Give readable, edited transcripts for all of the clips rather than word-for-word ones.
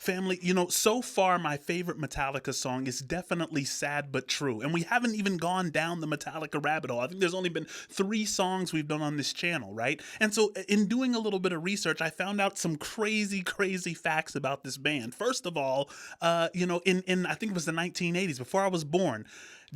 Family, you know, so far my favorite Metallica song is definitely Sad But True. And we haven't even gone down the Metallica rabbit hole. I think there's only been 3 songs we've done on this channel, right? And so in doing a little bit of research, I found out some crazy, crazy facts about this band. First of all, you know, in I think it was the 1980s, before I was born,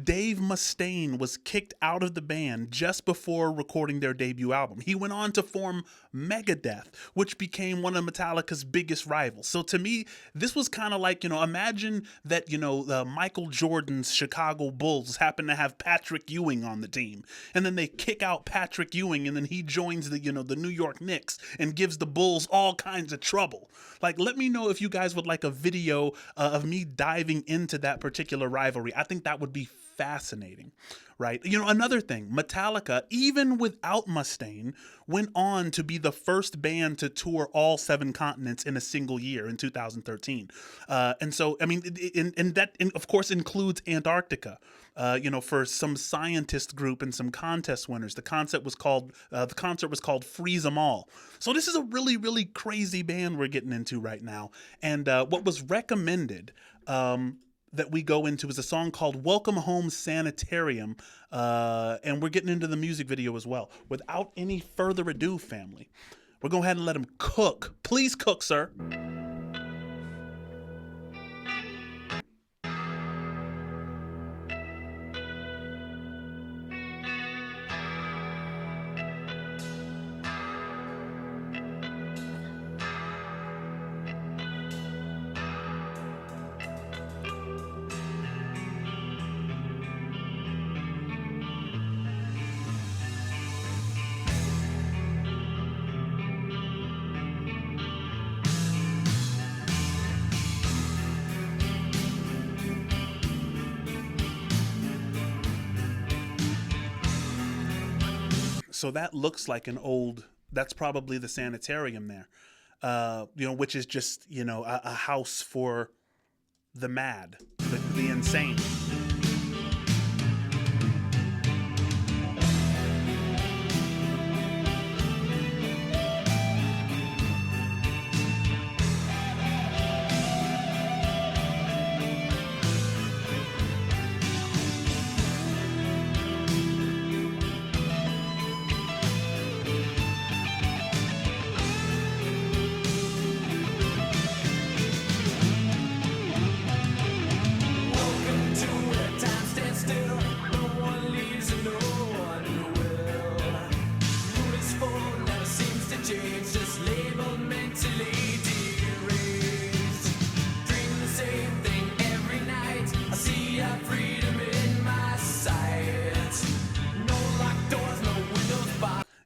Dave Mustaine was kicked out of the band just before recording their debut album. He went on to form Megadeth, which became one of Metallica's biggest rivals. So to me, this was kind of like, you know, imagine that, you know, Michael Jordan's Chicago Bulls happen to have Patrick Ewing on the team, and then they kick out Patrick Ewing, and then he joins the, you know, the New York Knicks and gives the Bulls all kinds of trouble. Like, let me know if you guys would like a video of me diving into that particular rivalry. I think that would be fascinating, right? You know, another thing, Metallica, even without Mustaine, went on to be the first band to tour all 7 continents in a single year in 2013. And so, I mean, and that, of course, includes Antarctica. You know, for some scientist group and some contest winners, the concert was called Freeze 'Em All. So this is a really, really crazy band we're getting into right now. And what was recommended that we go into is a song called Welcome Home Sanitarium, and we're getting into the music video as well. Without any further ado, family, we're going to go ahead and let him cook. Please cook, sir. So that looks like an old, that's probably the sanitarium there, you know, which is just, you know, a house for the mad, the insane.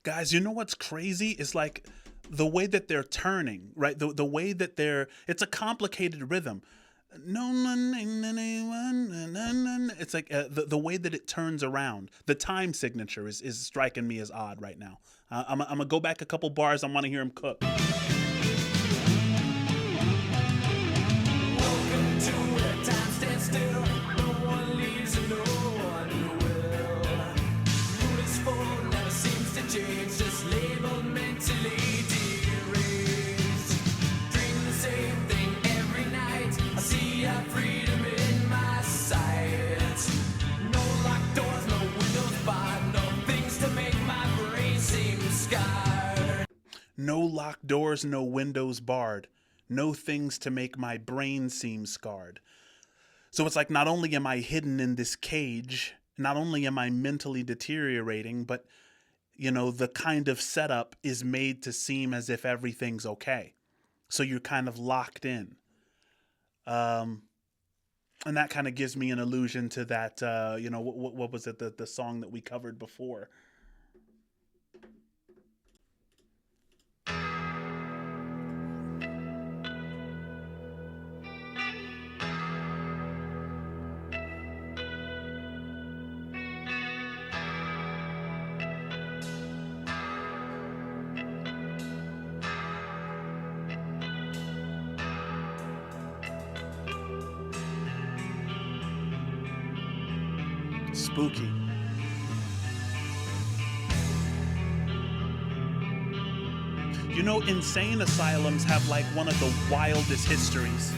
Guys, you know what's crazy is like the way that they're turning, right? The way that it's a complicated rhythm. It's like the way that it turns around. The time signature is striking me as odd right now. I'm gonna go back a couple bars. I want to hear him cook. No locked doors, no windows barred. No things to make my brain seem scarred. So it's like, not only am I hidden in this cage, not only am I mentally deteriorating, but, you know, the kind of setup is made to seem as if everything's okay. So you're kind of locked in. And that kind of gives me an allusion to that, you know, what was it, the song that we covered before? Spooky. You know, insane asylums have like one of the wildest histories,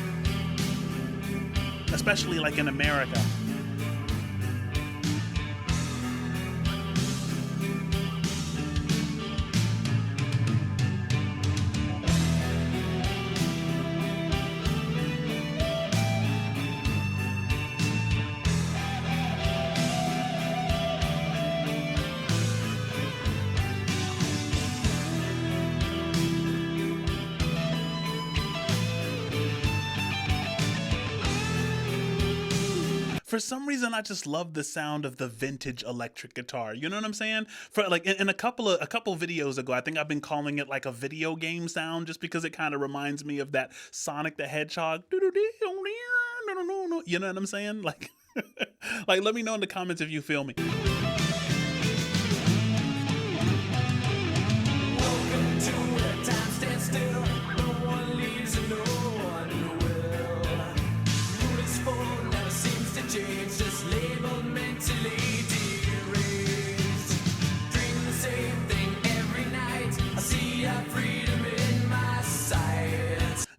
especially like in America. For some reason, I just love the sound of the vintage electric guitar. You know what I'm saying? For like in a couple videos ago, I think I've been calling it like a video game sound, just because it kind of reminds me of that Sonic the Hedgehog. You know what I'm saying? Like, like let me know in the comments if you feel me.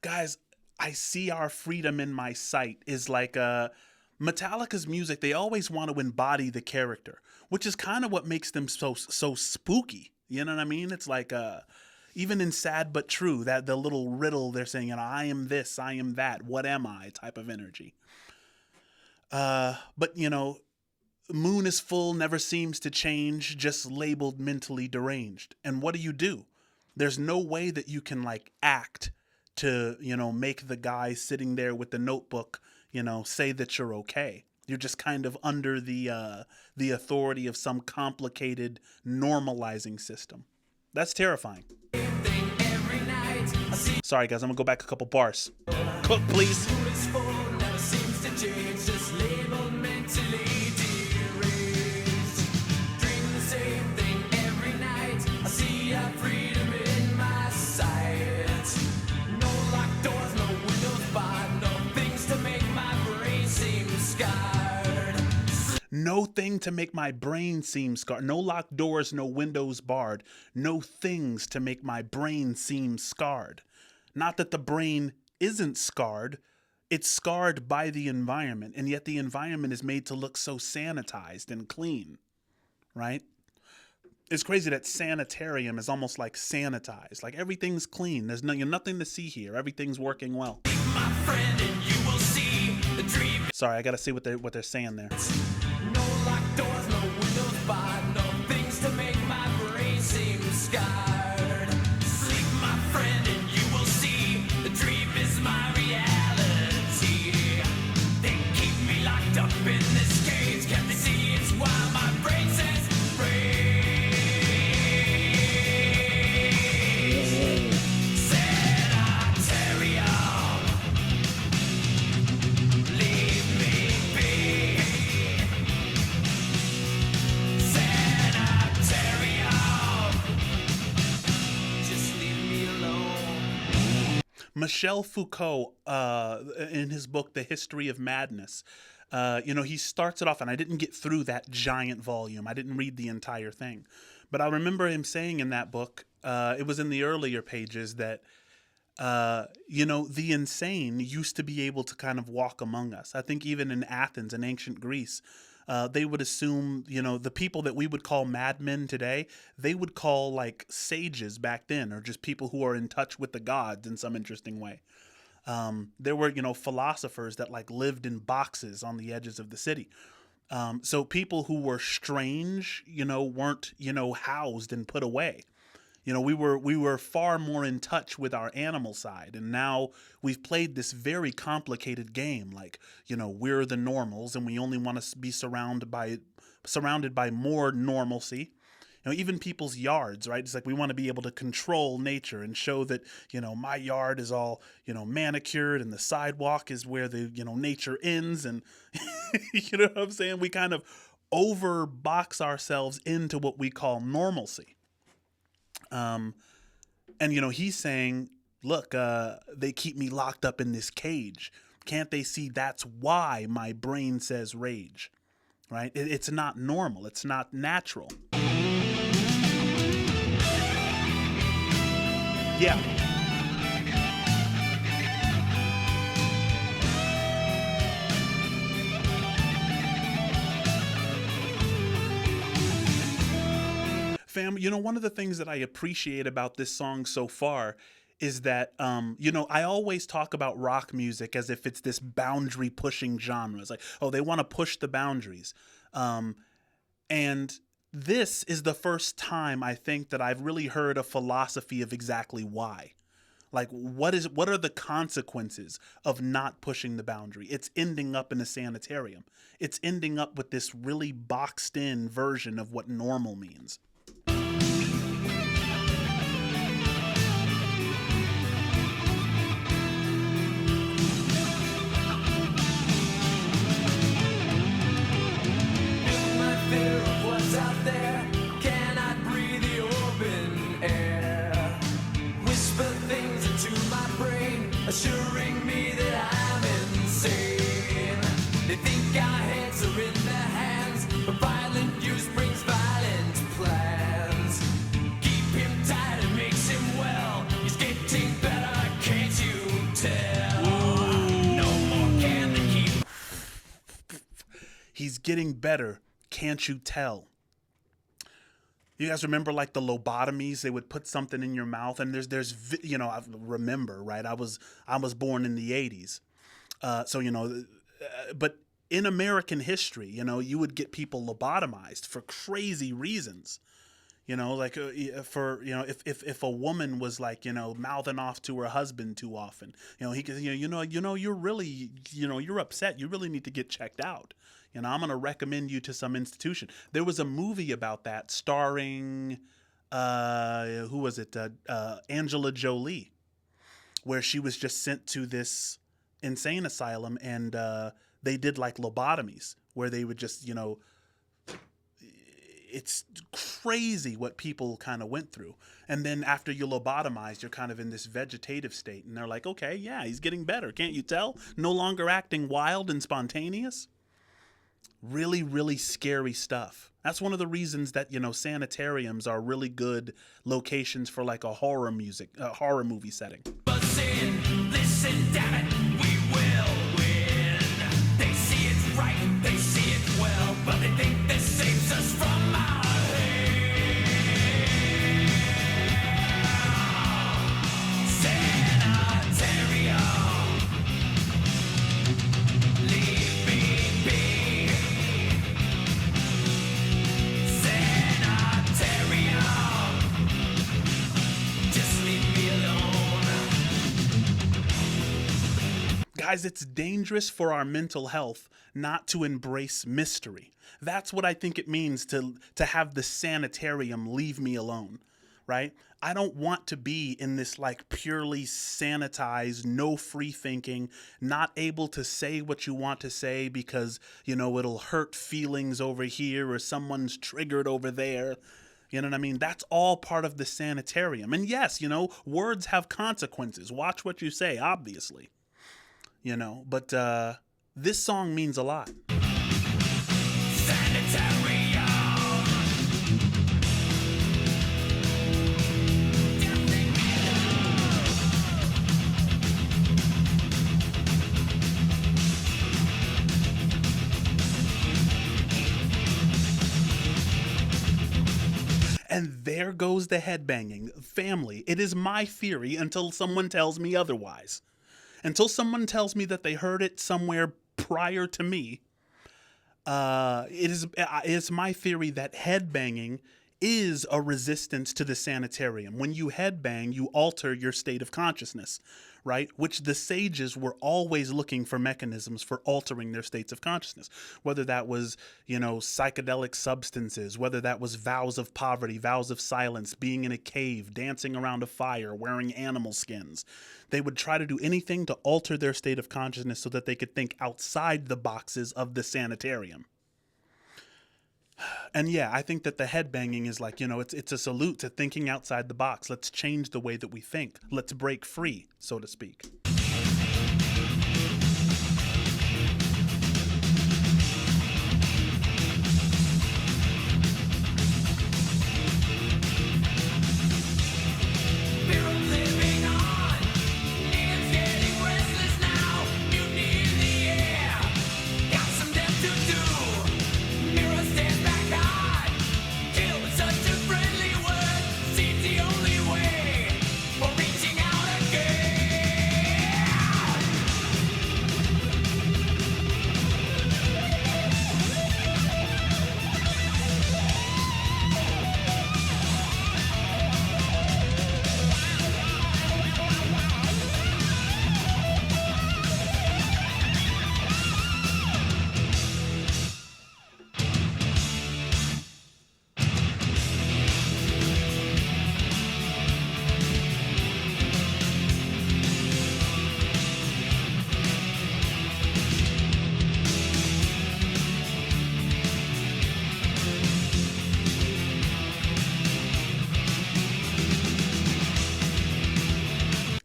Guys, I see our freedom in my sight is like Metallica's music. They always want to embody the character, which is kind of what makes them so spooky. You know what I mean? It's like even in Sad But True, that the little riddle they're saying, you know, I am this, I am that, what am I type of energy. But you know, moon is full, never seems to change, just labeled mentally deranged. And what do? There's no way that you can like act to, you know, make the guy sitting there with the notebook, you know, say that you're okay. You're just kind of under the authority of some complicated normalizing system. That's terrifying. Sorry guys, I'm gonna go back a couple bars. Cook, please. No thing to make my brain seem scarred. No locked doors, no windows barred. No things to make my brain seem scarred. Not that the brain isn't scarred. It's scarred by the environment, and yet the environment is made to look so sanitized and clean, right? It's crazy that Sanitarium is almost like sanitized. Like everything's clean. There's nothing to see here. Everything's working well. My friend, and you will see the dream. Sorry, I gotta see what they're saying there. No locked doors, no windows barred, no things to make my brain seem scarred. Sleep, my friend, and you will see the dream is my reality. They keep me locked up in this cage. Can't they see it's why my brain says Sanitarium. Leave me be. Michel Foucault, in his book, The History of Madness, you know, he starts it off, and I didn't get through that giant volume. I didn't read the entire thing. But I remember him saying in that book, it was in the earlier pages, that, you know, the insane used to be able to kind of walk among us. I think even in Athens, in ancient Greece, they would assume, you know, the people that we would call madmen today, they would call like sages back then, or just people who are in touch with the gods in some interesting way. There were, you know, philosophers that like lived in boxes on the edges of the city. So people who were strange, you know, weren't, you know, housed and put away. You know, we were far more in touch with our animal side, and now we've played this very complicated game. Like, you know, we're the normals, and we only want to be surrounded by more normalcy. You know, even people's yards, right? It's like we want to be able to control nature and show that, you know, my yard is all, you know, manicured, and the sidewalk is where the, you know, nature ends, and you know what I'm saying? We kind of overbox ourselves into what we call normalcy. And, you know, he's saying, look, they keep me locked up in this cage. Can't they see that's why my brain says rage, right? It's not normal. It's not natural. Yeah. Fam, one of the things that I appreciate about this song so far is that, I always talk about rock music as if it's this boundary pushing genre. It's like, oh, they want to push the boundaries. And this is the first time I think that I've really heard a philosophy of exactly why. Like, what are the consequences of not pushing the boundary? It's ending up in a sanitarium. It's ending up with this really boxed in version of what normal means. Assuring me that I'm insane. They think our heads are in their hands, but violent use brings violent plans. Keep him tight, it makes him well. He's getting better, can't you tell? No more can they keep. He's getting better, can't you tell? You guys remember like the lobotomies? They would put something in your mouth, and I remember, right? I was born in the 80s, but in American history, you would get people lobotomized for crazy reasons. Like if a woman was like mouthing off to her husband too often, he could you're really you're upset. You really need to get checked out. I'm going to recommend you to some institution. There was a movie about that starring, who was it? Angela Jolie, where she was just sent to this insane asylum, and they did like lobotomies where they would just, it's crazy what people kind of went through. And then after you're lobotomized, you're kind of in this vegetative state, and they're like, okay, yeah, he's getting better. Can't you tell? No longer acting wild and spontaneous. Really, really scary stuff. That's one of the reasons that, sanitariums are really good locations for like a horror movie setting. Listen, damn it, we will win. They see it right, they see it well, but they think this saves us from our Sanitarium. Leave me be. Just leave me alone. Guys, it's dangerous for our mental health not to embrace mystery. That's what I think it means to have the sanitarium leave me alone, right? I don't want to be in this like purely sanitized, no free thinking, not able to say what you want to say because, it'll hurt feelings over here or someone's triggered over there. You know what I mean? That's all part of the sanitarium. And yes, words have consequences. Watch what you say, obviously. But this song means a lot. And there goes the headbanging. Family, it is my theory until someone tells me otherwise. Until someone tells me that they heard it somewhere prior to me, it is my theory that headbanging is a resistance to the sanitarium. When you headbang, you alter your state of consciousness, right? Which the sages were always looking for mechanisms for altering their states of consciousness. Whether that was, psychedelic substances, whether that was vows of poverty, vows of silence, being in a cave, dancing around a fire, wearing animal skins. They would try to do anything to alter their state of consciousness so that they could think outside the boxes of the sanitarium. And yeah, I think that the headbanging is like, it's a salute to thinking outside the box. Let's change the way that we think. Let's break free, so to speak. Fear of living.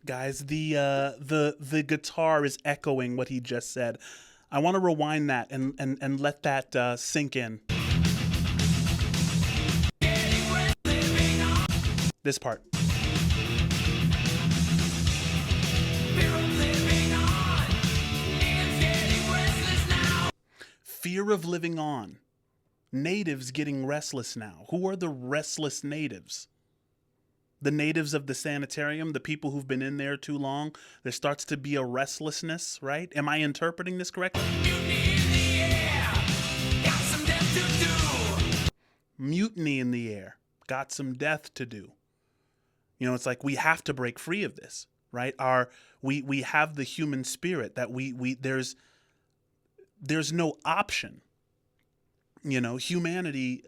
Guys, the guitar is echoing what he just said. I want to rewind that and let that sink in. This part. Fear of living on. Natives getting restless now. Who are the restless natives? The natives of the sanitarium, the people who've been in there too long. There starts to be a restlessness, right? Am I interpreting this correctly? Mutiny in the air. Got some death to do. You know, it's like we have to break free of this, right? We have the human spirit that there's no option. You know, humanity,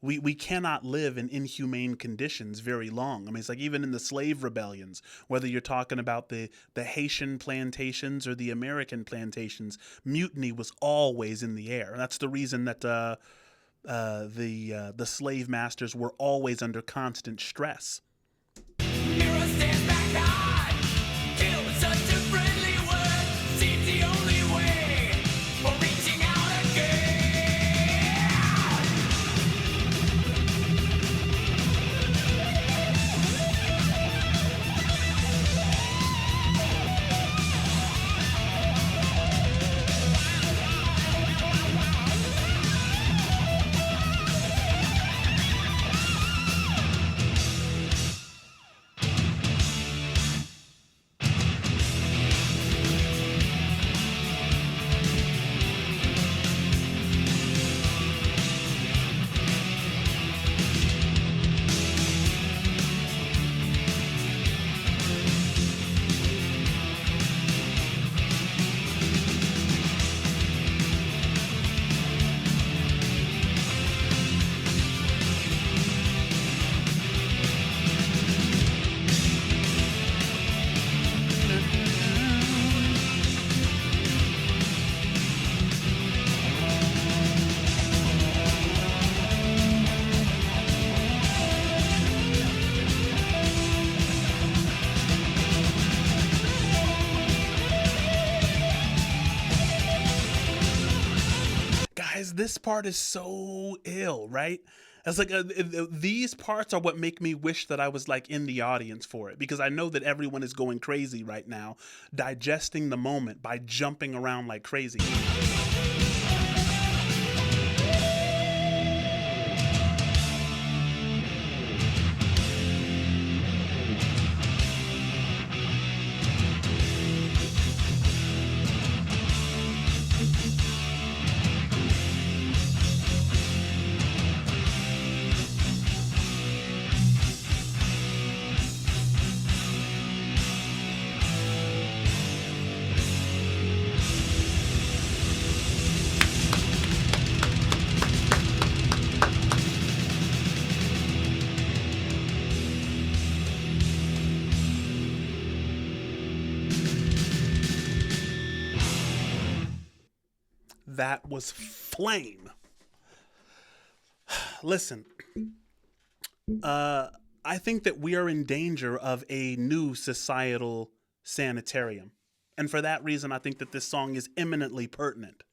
we cannot live in inhumane conditions very long. I mean, it's like even in the slave rebellions, whether you're talking about the Haitian plantations or the American plantations, mutiny was always in the air. And that's the reason that the slave masters were always under constant stress. This part is so ill, right? It's like these parts are what make me wish that I was like in the audience for it, because I know that everyone is going crazy right now, digesting the moment by jumping around like crazy. That was flame. Listen, I think that we are in danger of a new societal sanitarium. And for that reason, I think that this song is eminently pertinent.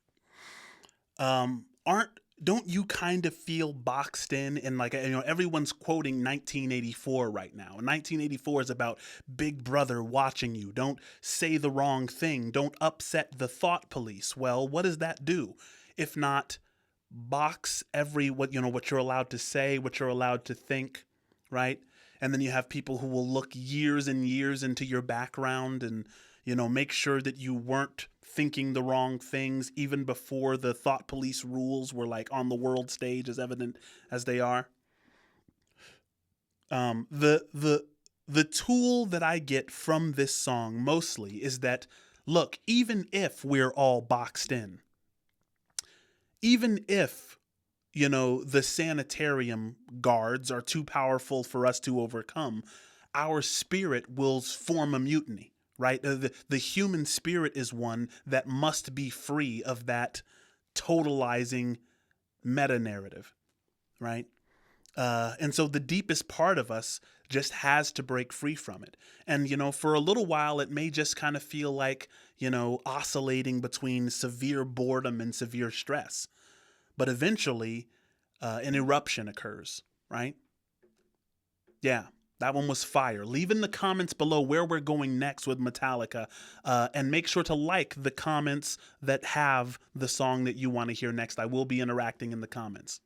Don't you kind of feel boxed in like, you know, everyone's quoting 1984 right now. 1984 is about Big Brother watching you. Don't say the wrong thing. Don't upset the thought police. Well, what does that do? If not box what you're allowed to say, what you're allowed to think, right? And then you have people who will look years and years into your background and, you know, make sure that you weren't thinking the wrong things even before the thought police rules were like on the world stage, as evident as they are. The tool that I get from this song mostly is that, look, even if we're all boxed in, even if, you know, the sanitarium guards are too powerful for us to overcome, our spirit will form a mutiny. Right? The human spirit is one that must be free of that totalizing meta-narrative, right? And so the deepest part of us just has to break free from it. And, for a little while, it may just kind of feel like, oscillating between severe boredom and severe stress. But eventually, an eruption occurs, right? Yeah, that one was fire. Leave in the comments below where we're going next with Metallica, and make sure to like the comments that have the song that you want to hear next. I will be interacting in the comments.